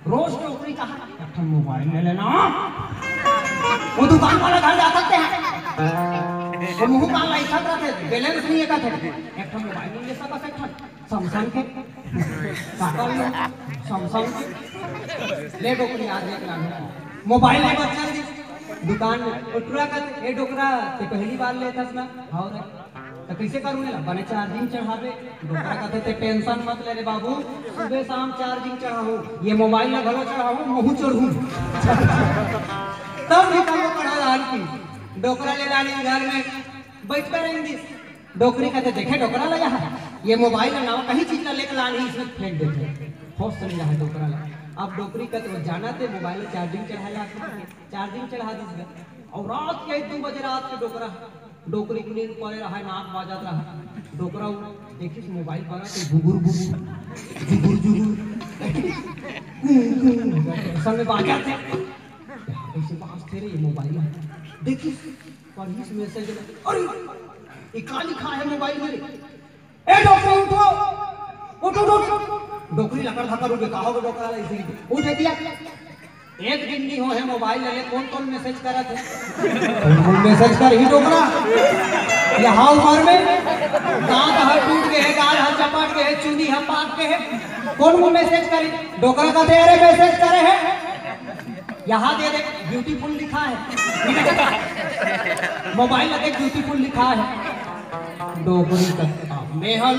रोज नौकरी कहा मोबाइल ले लेना। वो दुकान वाला घर जा सकते हैं तो मुंह कान लाई खत रखे बैलेंस नहीं का थे एक ठन मोबाइल ले सकता एक ठन सैमसंग के काका लो सैमसंग ले डोकरी आज देख ला मोबाइल ले बच्चा दी दुकान में उठरा का ए डोकरा ते पहली बार लेता ना हां रे तो कैसे करूँ ना बने चार्जिंग चढ़ावे डोकरा कहते थे टेंशन मत ले रे बाबू सुबह शाम चार्जिंग चढ़ाऊं ये मोबाइल ना घरो चढ़ाऊं मुंह चढ़ूं तब निकालो पड़ा लाल की डोकरा ले लाने घर में बैठ कर रहेंगे डोकरी कहते देखे डोकरा लगा है ये मोबाइल ना कहीं चीज ना लेकर लाने इसमें फेंक देते होश नहीं रहा डोकरा लगा अब डोकरी कहते जाना थे मोबाइल चार्जिंग चढ़ा चार्जिंग चढ़ा दीजिए और रात के 2 बजे रात के डोकरा डोकरी की नींद पड़े रहा नाक बाजत रहा डोकरा देखिस मोबाइल पर तो गुगुर गुगुर जुगुर जुगुर संग बाजा थे ऐसे बात थे रे ये मोबाइल देखिस पढ़िस मैसेज अरे ये का लिखा है मोबाइल में ए डोकरा उठो उठो उठो डोकरी लकड़ धक्का रुके कहा हो डोकरा ऐसे उठ दिया एक दिन नहीं हो है मोबाइल ले कौन कौन मैसेज करा थे कौन मैसेज कर ही डोकरा यहाँ उम्र में दांत हर टूट गए हैं गाल हर चपाट गए हैं चुनी हर पाक के हैं कौन वो मैसेज करे डोकरा कहते अरे मैसेज करे हैं यहाँ दे दे ब्यूटीफुल लिखा है मोबाइल में देख ब्यूटीफुल लिखा है डोकरी का मेहल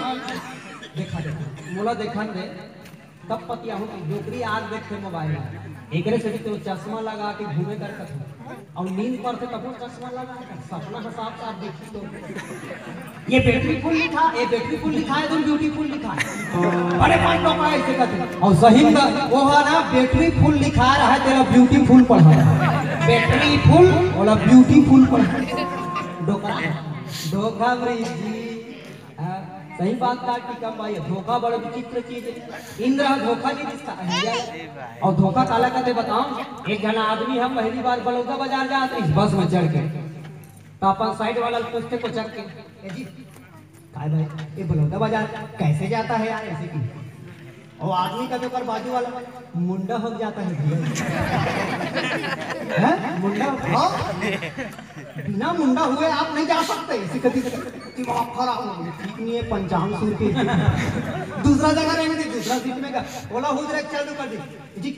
देखा देखा मोला देखा दे तब पतिया हूँ डोकरी आज देखते मोबाइल एक से भी तो चश्मा लगा के घूमे कर और नींद पर से तब चश्मा लगा सपना हिसाब से आप देखिए तो ये बैटरी फुल लिखा ये बैटरी फुल लिखा है तो ब्यूटीफुल लिखा है बड़े पांच लोग ऐसे कहते और सही में वो है ना बैटरी फुल लिखा रहा है तेरा ब्यूटीफुल पढ़ा बैटरी फुल और ब्यूटीफुल पढ़ा धोखा जी सही बात था कि कम भाई धोखा बड़ा विचित्र चीज है इंद्र धोखा नहीं दिखता और धोखा काला कहते बताओ एक जना आदमी हम पहली बार बलौदा बाजार जाते इस बस में चढ़ के तो अपन साइड वाला पूछते को चढ़ के जी भाई ये बलौदा बाजार कैसे जाता है यार ऐसे की और आदमी का ऊपर बाजू वाला मुंडा हो जाता है मुंडा बिना मुंडा हुए आप नहीं जा सकते इसी दिमाग खराब ठीक नहीं है पंचांग सुन के दूसरा जगह रहेंगे दूसरा सीट में का बोला हुजरे चल कर दी जी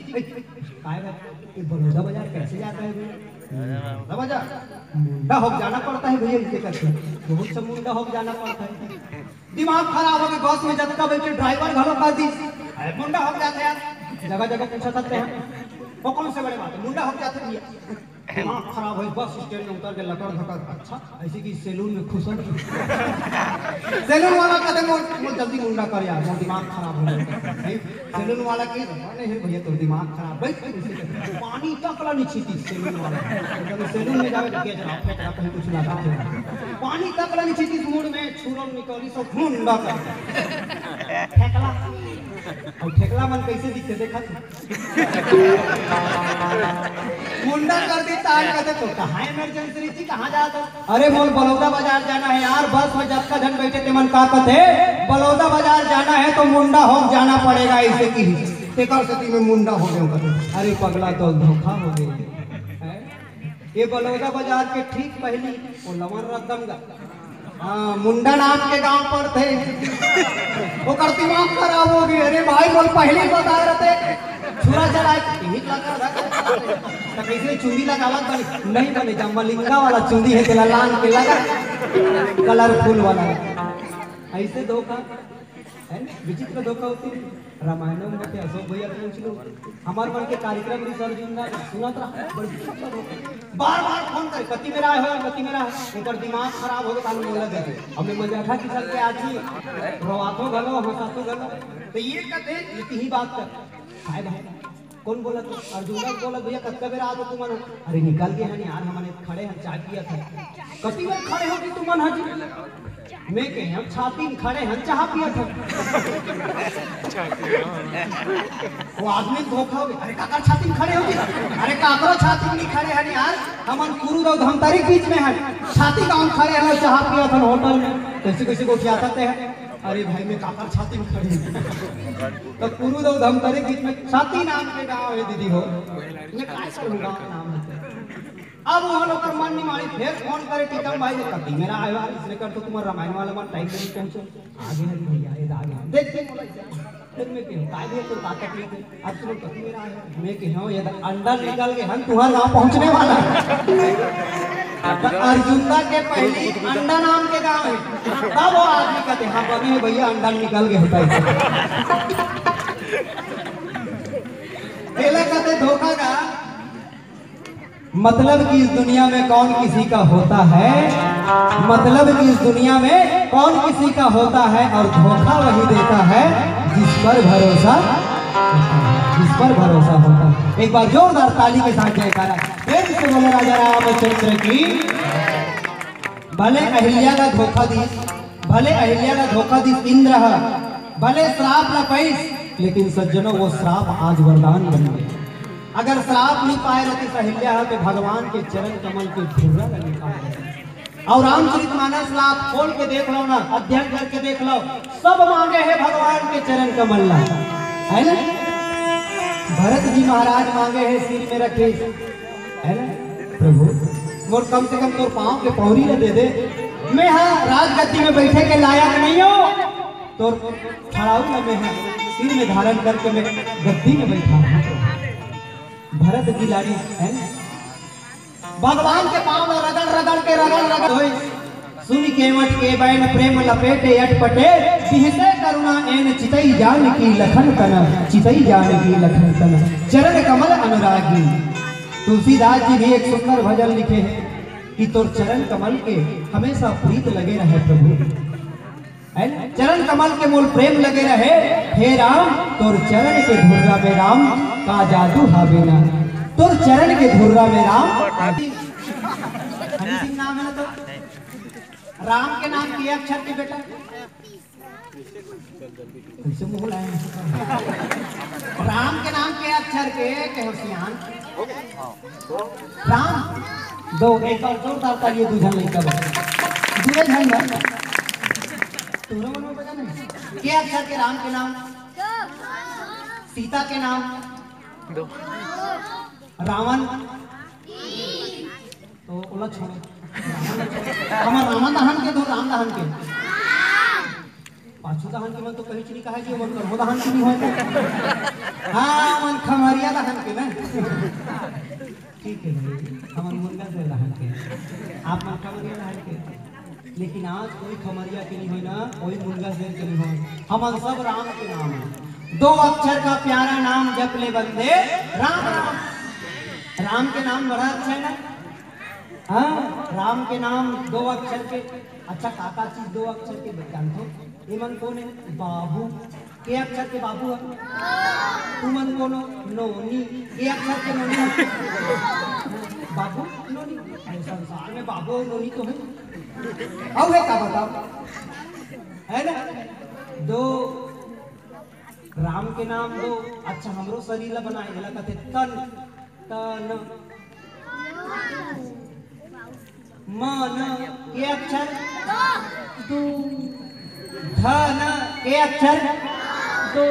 काय ये बलौदा बाजार कैसे जाता है भैया बाजार मुंडा हो जाना पड़ता है भैया इसे करके बहुत से मुंडा हो जाना पड़ता है दिमाग खराब हो गया बस में जब का बैठे ड्राइवर घरों कर दी मुंडा हो जाते हैं जगह जगह पूछा सकते हैं वो कौन से बड़े बात है मुंडा हो जाते भैया दिमाग खराब है बस स्टैंड में उतर के लकड़ धक्का अच्छा ऐसे कि सैलून में खुश सैलून वाला कहते मोर जल्दी मुंडा कर यार मोर दिमाग खराब हो गया सैलून वाला के नहीं है भैया तो दिमाग खराब बैठ पानी तक ला नहीं छीटी सैलून वाला जब सैलून में जावे के जरा फेंकना कहीं कुछ लगा पानी तक ला नहीं छीटी मूड में छुरम निकली सो मुंडा कर फेंकला और ठेकला मन कैसे दिखते देखा मुंडा कर दी ताल कहते तो कहाँ इमरजेंसी थी कहाँ जाता अरे बोल बलौदा बाजार जाना है यार बस में जब का जन बैठे थे मन का कहते बलौदा बाजार जाना है तो मुंडा हो जाना पड़ेगा ऐसे की तेकर सती में मुंडा हो गए अरे पगला तो धोखा हो गई ये बलौदा बाजार के ठीक पहली वो लमन रद्दमगा हाँ मुंडा नाम के गांव पर थे वो करती दिमाग खराब हो गई अरे भाई बोल पहले बता रहे थे छुरा चलाए कैसे चूड़ी लगा नहीं बने जब मलिंगा वाला चूड़ी है तेरा लाल के लगा कलरफुल वाला ऐसे धोखा है विचित्र धोखा होती है रामायण में होते अशोक भैया पूछ लो हमारे मन के कार्यक्रम रिसर्च सुनत रहा बार बार फोन करे कति मेरा है कति मेरा एक दिमाग खराब हो गया बोला दे हमने मजाठा की चल के आज ही रोवातो गलो हंसातो गलो तो ये कहते यही बात कर हाय भाई कौन बोला तो अर्जुन बोला भैया कत्ता बेरा आ तुम अरे निकल गए हैं यार हमारे खड़े हैं चाय पिया था कति बार खड़े हो कि तुम मन हज मैं कहे हम छाती में खड़े हैं चाह पिया था वो आदमी धोखा हो गया अरे काकर छाती में खड़े हो गए अरे काकरो छाती में नहीं खड़े हैं यार हमन कुरु दो धमतारी बीच में है छाती का हम खड़े हैं चाह पिया था होटल में कैसे कैसे को क्या करते हैं अरे भाई मैं काकर छाती में खड़ी तो पुरु दो धम करे बीच में छाती नाम के गांव है दीदी हो मैं काय करूंगा नाम है अब वहां लोग मन नहीं मारी फिर फोन करे टीकम भाई ने कभी मेरा आया इसने कर तो तुम्हारा रामायण वाला मन टाइम नहीं पहुंचो आगे है भैया ये आगे देख देख फिर मैं कहूं काय दे तो ताकत नहीं अब तुम कभी मेरा आया मैं कहूं ये अंडा निकल के हम तुम्हारे गांव पहुंचने वाला है अर्जुनदा के पहले अंडा नाम के गांव है तब वो आदमी कहते हाँ बने भैया अंडा निकल के होता है पहले कहते धोखा का मतलब कि इस दुनिया में कौन किसी का होता है मतलब कि इस दुनिया में कौन किसी का होता है और धोखा वही देता है जिस पर भरोसा होता है एक बार जोरदार ताली के साथ जयकारा फिर से बोले राजा रामचंद्र की भले अहिल्या का धोखा दी इंद्र भले श्राप न पैस लेकिन सज्जनों वो श्राप आज वरदान बन गए अगर श्राप नहीं पाए रहती अहिल्या तो भगवान के चरण कमल के धुर्रा नहीं पाए और रामचरितमानस आप खोल के देख लो ना अध्ययन करके देख लो सब मांगे हैं भगवान के चरण कमल ला है ना भरत जी महाराज मांगे हैं सिर में रखे है ना प्रभु मोर कम से कम तोर पांव के पौरी न दे दे मैं हाँ राजगद्दी में बैठे के लायक नहीं हो तोर खड़ाऊ ना मैं हाँ सिर में धारण करके मैं गद्दी में बैठा हूँ भरत जी लाड़ी है भगवान के पांव में रगड़ होई सुन के मत के बैन प्रेम लपेटे अटपटे बिहसे करुणा एन चितई जान की लखन तन चरण कमल अनुरागी तुलसीदास जी भी एक सुंदर भजन लिखे हैं कि तोर चरण कमल के हमेशा प्रीत लगे रहे प्रभु है चरण कमल के मूल प्रेम लगे रहे हे राम तोर चरण के धुर्रा में राम का जादू हावे ना तोर चरण के धुर्रा में राम हरि सिंह नाम है ना तो राम के नाम के अक्षर के बेटा कैसे मुंह लाए राम के नाम के अक्षर के होशियान राम दो एक और जोरदार तालियां दूजन नहीं कर दूरे झंडा तुमने मन में बजा नहीं क्या अक्षर के राम के नाम सीता के नाम दो रावण तो उलझ छोड़ो हमार रावण दहन के दो राम दहन के पाछू दहन के मन तो कहीं नहीं कहा जी मन करहो दहन के नहीं होता हाँ मन खमरिया दहन के ना ठीक है हमार मुर्गा से दहन के आप मन खमरिया दहन के लेकिन आज कोई खमरिया के नहीं हो ना कोई मुर्गा शेर के नहीं हो हम सब राम के नाम है दो अक्षर का प्यारा नाम जप ले बंदे राम राम राम के नाम बड़ा अच्छा है ना हाँ राम के नाम दो अक्षर के अच्छा काका चीज दो अक्षर के जानते ये मन कौन है बाबू के अक्षर के बाबू है तू मन कौन नोनी ये अक्षर के नोनी बाबू नोनी संसार में बाबू और नोनी तो है अब है क्या बताओ है ना दो राम के नाम दो अच्छा हमरो शरीर बनाए वाला कहते तन तन मन के अक्षर दो धन के अक्षर दो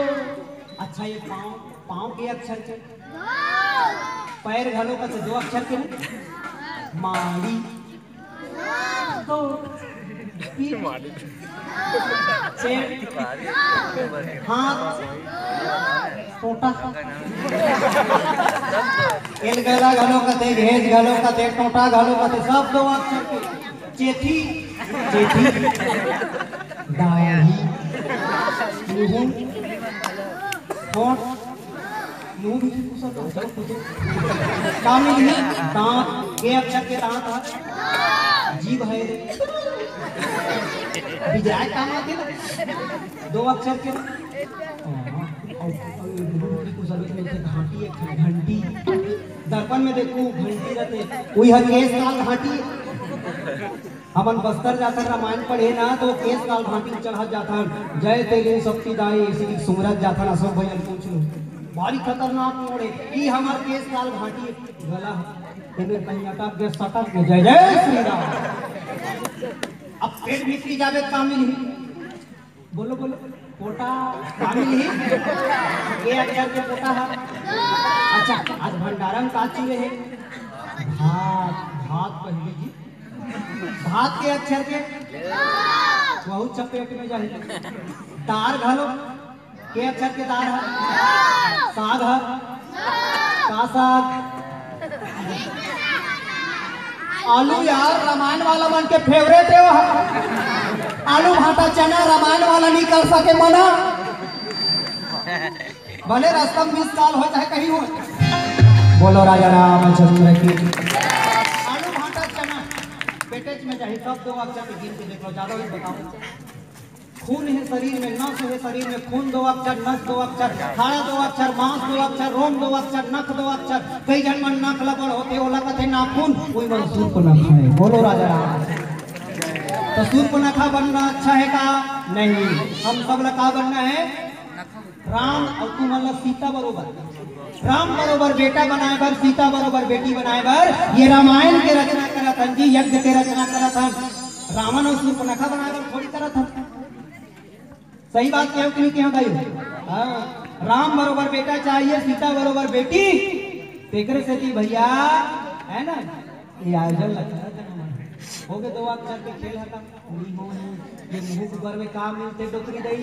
अच्छा ये पाँव पाँव के अक्षर के पैर घलों का दो अक्षर के माड़ी तो हाथ टोटा एल गला घलो कते घेज घलो कते टोटा घलो कते सब दो अक्षर के चेथी दाढ़ी मुंह होठ मुंह भी कुछ कामिल है दांत के अक्षर के दांत है जीभ है विजय काम आते ना दो अक्षर के घाटी घंटी दर्पण में देखो घंटी रहते कोई हर केस काल घाटी अपन बस्तर जाता रामायण पढ़े ना तो केस काल घाटी चढ़ा जाता जय तेरे शक्ति दाई इसी सुमरत जाता अशोक भैया पूछ लो भारी खतरनाक मोड़े ई हमार केस काल घाटी गला इधर कहीं अटक गए सटक गए जय जय श्री राम अब पेट भीतरी जावे कामिल ही बोलो बोलो पोटा फैमिली ये अक्षर के पोटा है। अच्छा आज भंडारा में का चीज है? भात। भात पहले जी भात के अक्षर के बहुत चपेट में जाए। दार घालो के अक्षर के दार है। साग है का साग? आलू यार रामायण वाला मन के फेवरेट है वह। आलू भाटा चना रामायण वाला नहीं कर सके मना। भले रास्ता में 20 साल हो चाहे कहीं हो। बोलो राजा रामचंद्र की। आलू भाटा चना पेटेज में जाए सब 2 अक्षर के गिन के देख लो। ज्यादा भी बताओ। खून है शरीर में, नस है शरीर में। खून 2 अक्षर, नस 2 अक्षर, हाड़ा 2 अक्षर, मांस 2 अक्षर, रोम 2 अक्षर, नख 2 अक्षर। कई जन मन नख लबड़ होते ओला कथे नाखून, कोई मन सूर्प नख है। बोलो राजा राम। तो सूर्प नखा बनना अच्छा है का? नहीं। हम सब लगा बनना है राम और तुम मतलब सीता बरोबर। राम बरोबर बेटा बनाए बर, सीता बरोबर बेटी बनाए बर ये रामायण के रचना करत हन जी, यज्ञ के रचना करत हन। रावण और सूर्प नखा बनाए बर थोड़ी करत हन। सही बात कहो कि नहीं कहो भाई? हाँ राम बरोबर बेटा चाहिए, सीता बरोबर बेटी। तेकरे से थी भैया है ना ये आयोजन लगता है। हो गए 2 अक्षर के खेल है ये मुंह ऊपर में काम मिलते डोकरी दई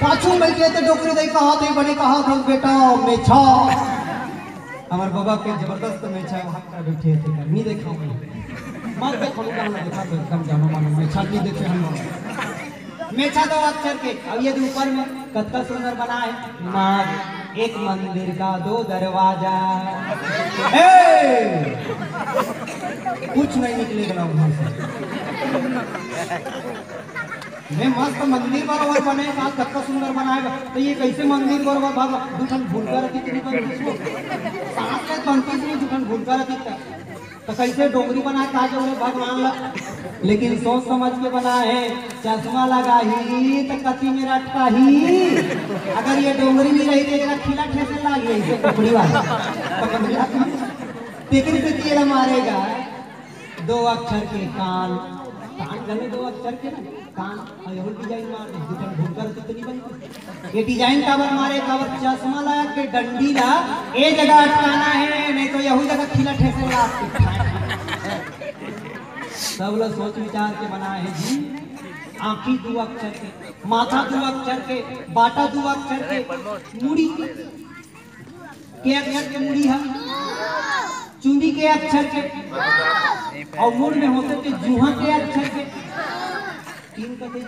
पाछू में के तो डोकरी दई कहा थे बने कहा था बेटा मेछा। हमार बाबा के जबरदस्त मेछा वहां का बैठे थे नहीं देखा मत देखो का हम देखा तो एकदम जानो मानो मेछा नहीं देखे हम। मेछा 2 अक्षर के। अब ये ऊपर में कत्ता सुंदर बना है नाग। एक मंदिर का 2 दरवाजा। कुछ नहीं निकलेगा वहां से। मैं मस्त मंदिर बरोबर बने का कत्ता सुंदर बनाएगा तो ये कैसे मंदिर बरोबर भाग दुठन भूल कर कितनी बनती सांस में बनती नहीं दुठन भूल कर तो कैसे डोंगरी बना का जो भगवान लग। लेकिन सोच समझ के बना है। चश्मा लगा ही तो कति में रटका ही। अगर ये डोंगरी नहीं रही तो एक खिला ठेसे लाग गई इसे टोकरी वाला तेकरी से तीर मारेगा। 2 अक्षर के कान। कान गले 2 अक्षर के ना कान और यही डिजाइन मार दे दुकान भूलकर कितनी बनती। ये डिजाइन काबर मारे काबर चश्मा लगा के डंडी ला ए जगह अटकाना है नहीं तो यही जगह खिला ठेसे ला। सब लोग सोच विचार के बनाए हैं जी। आंखी 2 अक्षर के, माथा 2 अक्षर के, बाटा 2 अक्षर के, मुड़ी के अक्षर के मुड़ी है, चुंदी के अक्षर के और मुड़ में होते थे जूहा के अक्षर के। 3 कते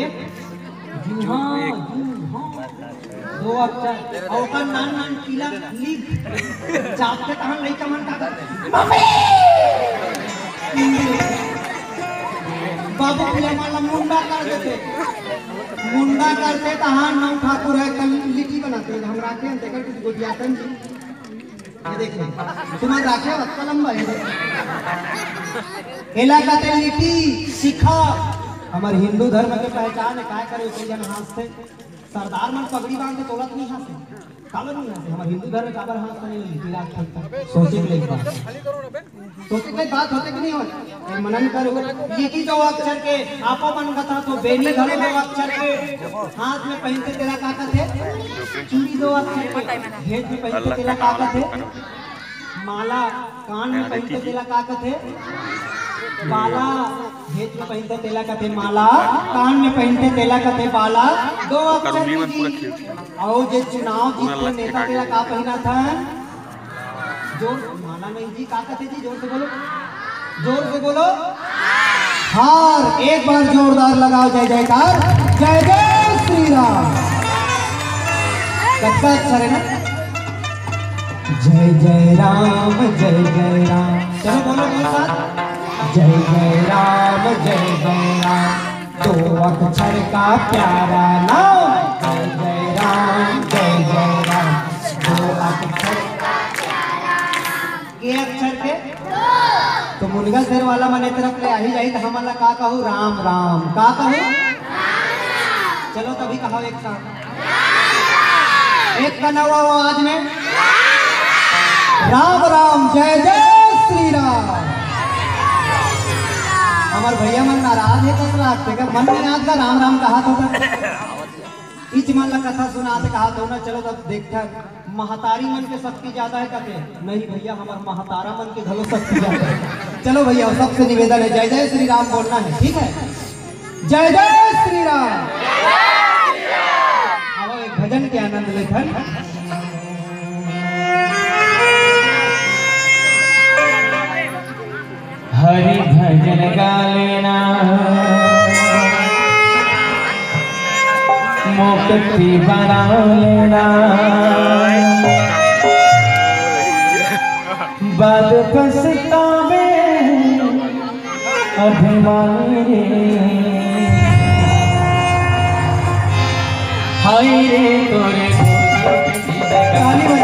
एक जूहा 2 अक्षर और का नान किला लिख जाते कहां लइका मन का मम्मी बाबू पिला माला मुंडा कर देते। मुंडा करते तो हाँ नाम ठाकुर है कल लिट्टी बनाते हैं हम राखे हैं देखा कुछ गोटियातन जी ये देखिए तुम्हारे राखे वक्त लंबा है इलाका ते लिट्टी सिखा। हमारे हिंदू धर्म के पहचान है काय करे कोई जन हाथ से सरदार मन पगड़ी बांध के तोड़त नहीं हाथ से काबर नहीं हाथ हमारे हिंदू धर्म काबर हाथ से नहीं लिट्टी रात तक सोचे के लिए बात सोचे के बात होते कि नहीं हो मनन करो। लिट्टी 2 अक्षर के आपो मन कथा तो बेनी घरे 2 अक्षर के हाथ में पहनते तेरा काका थे चूड़ी 2 अक्षर के हेथ में पहनते तेरा काका थे माला कान में पहनते तेरा काका थे बाला हेथ में पहनते तेला कथे माला कान में पहनते तेला कथे बाला 2 अक्षर की। और जो चुनाव जीतते नेता तेला का पहना था जोर माला नहीं जी का कथे जी जोर से बोलो हार। एक बार जोरदार लगाओ जय जयकार जय जय श्री राम। कत्ता अक्षर है ना जय जय राम जय जय राम। चलो बोलो मेरे साथ जय जय राम 2 अक्षर का प्यारा नाम जय जय राम 2 अक्षर का प्यारा नाम। ये अक्षर के तो मुनगा शेर वाला मने तरफ ले आई जाई तो हमला का कहूँ राम राम का कहूँ चलो तभी कहो एक साथ एक का नवा आवाज में राम राम जय जय श्री राम। हमारे भैया मन नाराज है कस लागते का मन में आज का राम राम कहा तो इच मन ला कथा सुनाते कहा तो ना चलो तब देखता महतारी मन के शक्ति ज्यादा है कहते नहीं भैया हमारे महतारा मन के घलो शक्ति ज्यादा है। चलो भैया सबसे निवेदन है जय जय श्री राम बोलना है, ठीक है? जय जय श्री राम। अब एक भजन के आनंद लेखन हरि भजन गा लेना मुक्ति बना लेना बाद पछतावे अभिमानी हाय रे तोरे गाली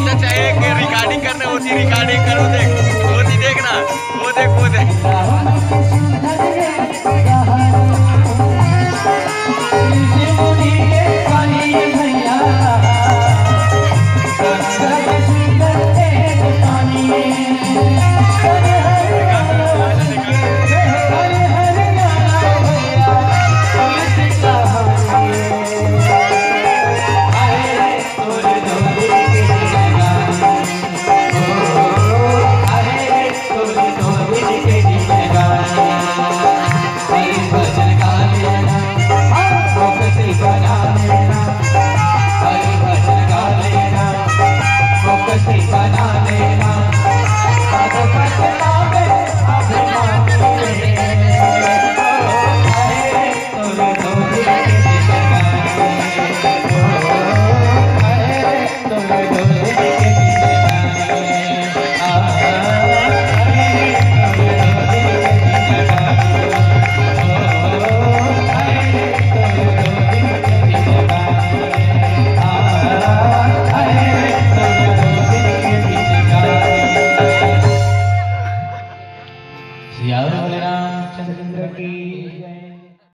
बजाई रिकॉर्डिंग करने होती रिकॉर्डिंग